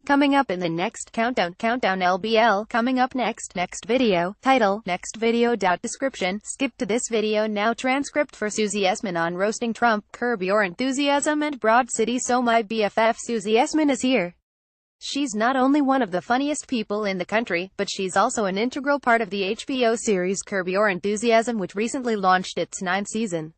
Coming up in the next countdown LBL. Coming up next video, title, next video. Description, skip to this video now. Transcript for Susie Essman on roasting Trump, curb your enthusiasm and Broad City. So my BFF Susie Essman is here. She's not only one of the funniest people in the country, but she's also an integral part of the HBO series Curb Your Enthusiasm, which recently launched its 9th season.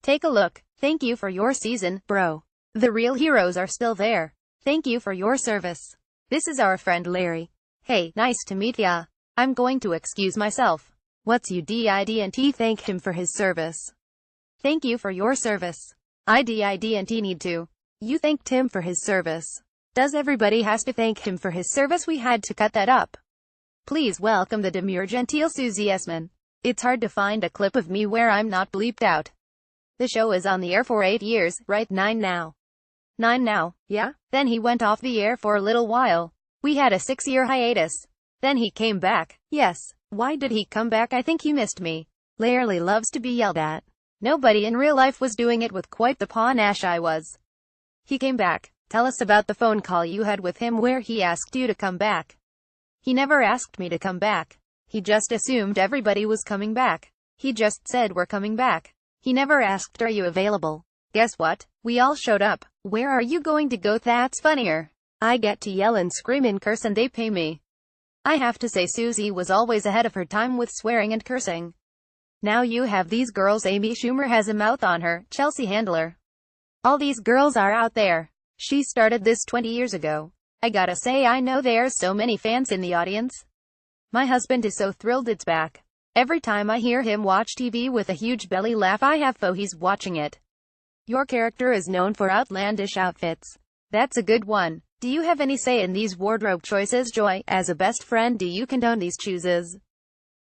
Take a look. Thank you for your season, bro. The real heroes are still there. Thank you for your service. This is our friend Larry. Hey, nice to meet ya. I'm going to excuse myself. What's you didn't thank him for his service? Thank you for your service. I didn't need to. You thanked him for his service. Does everybody has to thank him for his service? We had to cut that up. Please welcome the demure genteel Susie Essman. It's hard to find a clip of me where I'm not bleeped out. The show is on the air for 8 years, right? 9 now. 9 now, yeah? Then he went off the air for a little while. We had a 6-year hiatus. Then he came back. Yes. Why did he come back? I think he missed me. Larry loves to be yelled at. Nobody in real life was doing it with quite the panache I was. He came back. Tell us about the phone call you had with him where he asked you to come back. He never asked me to come back. He just assumed everybody was coming back. He just said we're coming back. He never asked are you available. Guess what? We all showed up. Where are you going to go? That's funnier. I get to yell and scream and curse and they pay me. I have to say Susie was always ahead of her time with swearing and cursing. Now you have these girls. Amy Schumer has a mouth on her, Chelsea Handler. All these girls are out there. She started this 20 years ago. I gotta say I know there's so many fans in the audience. My husband is so thrilled it's back. Every time I hear him watch TV with a huge belly laugh I have fo he's watching it. Your character is known for outlandish outfits. That's a good one. Do you have any say in these wardrobe choices? Joy, as a best friend, do you condone these choices?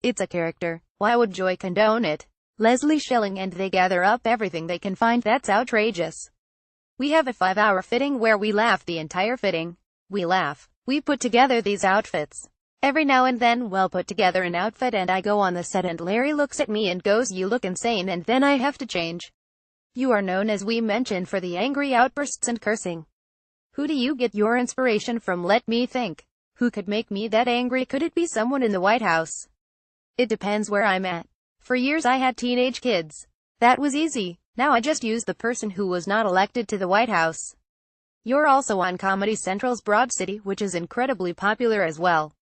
It's a character. Why would Joy condone it? Leslie Schilling and they gather up everything they can find. That's outrageous. We have a 5-hour fitting where we laugh the entire fitting. We laugh. We put together these outfits. Every now and then we'll put together an outfit and I go on the set and Larry looks at me and goes, you look insane, and then I have to change. You are known, as we mentioned, for the angry outbursts and cursing. Who do you get your inspiration from? Let me think. Who could make me that angry? Could it be someone in the White House? It depends where I'm at. For years I had teenage kids. That was easy. Now I just use the person who was not elected to the White House. You're also on Comedy Central's Broad City, which is incredibly popular as well.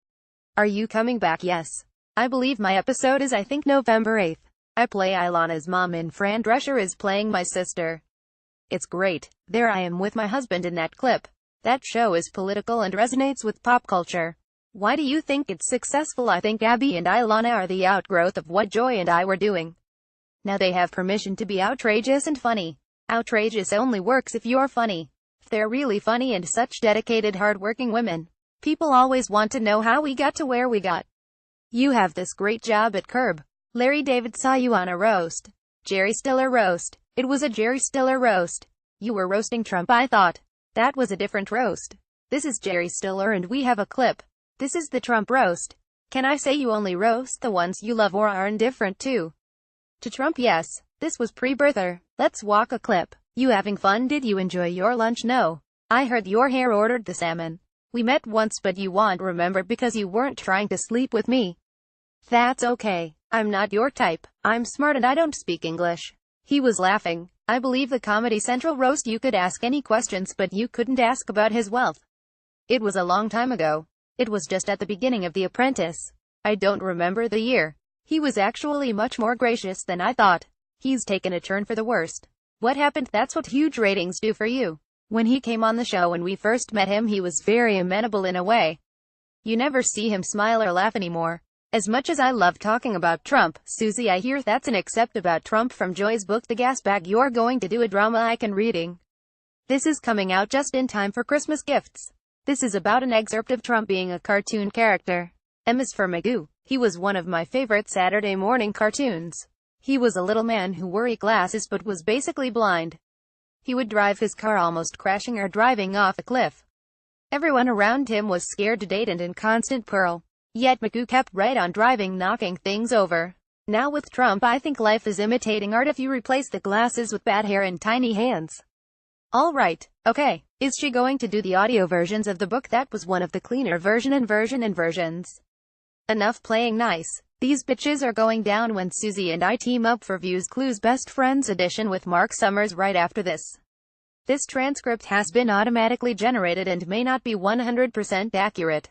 Are you coming back? Yes. I believe my episode is I think November 8th. I play Ilana's mom and Fran Drescher is playing my sister. It's great. There I am with my husband in that clip. That show is political and resonates with pop culture. Why do you think it's successful? I think Abby and Ilana are the outgrowth of what Joy and I were doing. Now they have permission to be outrageous and funny. Outrageous only works if you're funny. If they're really funny and such dedicated hard-working women. People always want to know how we got to where we got. You have this great job at Curb. Larry David saw you on a roast. Jerry Stiller roast. It was a Jerry Stiller roast. You were roasting Trump. I thought that was a different roast. This is Jerry Stiller and we have a clip. This is the Trump roast. Can I say you only roast the ones you love or are indifferent to Trump? Yes. This was pre-birther. Let's walk a clip. You having fun? Did you enjoy your lunch? No. I heard your hair ordered the salmon. We met once but you won't remember because you weren't trying to sleep with me. That's okay. I'm not your type. I'm smart and I don't speak English. He was laughing. I believe the Comedy Central roast you could ask any questions but you couldn't ask about his wealth. It was a long time ago. It was just at the beginning of The Apprentice. I don't remember the year. He was actually much more gracious than I thought. He's taken a turn for the worst. What happened? That's what huge ratings do for you. When he came on the show when we first met him he was very amenable in a way. You never see him smile or laugh anymore. As much as I love talking about Trump, Susie, I hear that's an excerpt about Trump from Joy's book The Gas Bag. You're going to do a drama icon reading. This is coming out just in time for Christmas gifts. This is about an excerpt of Trump being a cartoon character. M is for Magoo. He was one of my favorite Saturday morning cartoons. He was a little man who wore glasses but was basically blind. He would drive his car almost crashing or driving off a cliff. Everyone around him was scared to date and in constant peril. Yet Magoo kept right on driving, knocking things over. Now with Trump I think life is imitating art if you replace the glasses with bad hair and tiny hands. Alright, okay. Is she going to do the audio versions of the book? That was one of the cleaner versions. Enough playing nice. These bitches are going down when Susie and I team up for Views Clues Best Friends edition with Mark Summers right after this. This transcript has been automatically generated and may not be 100% accurate.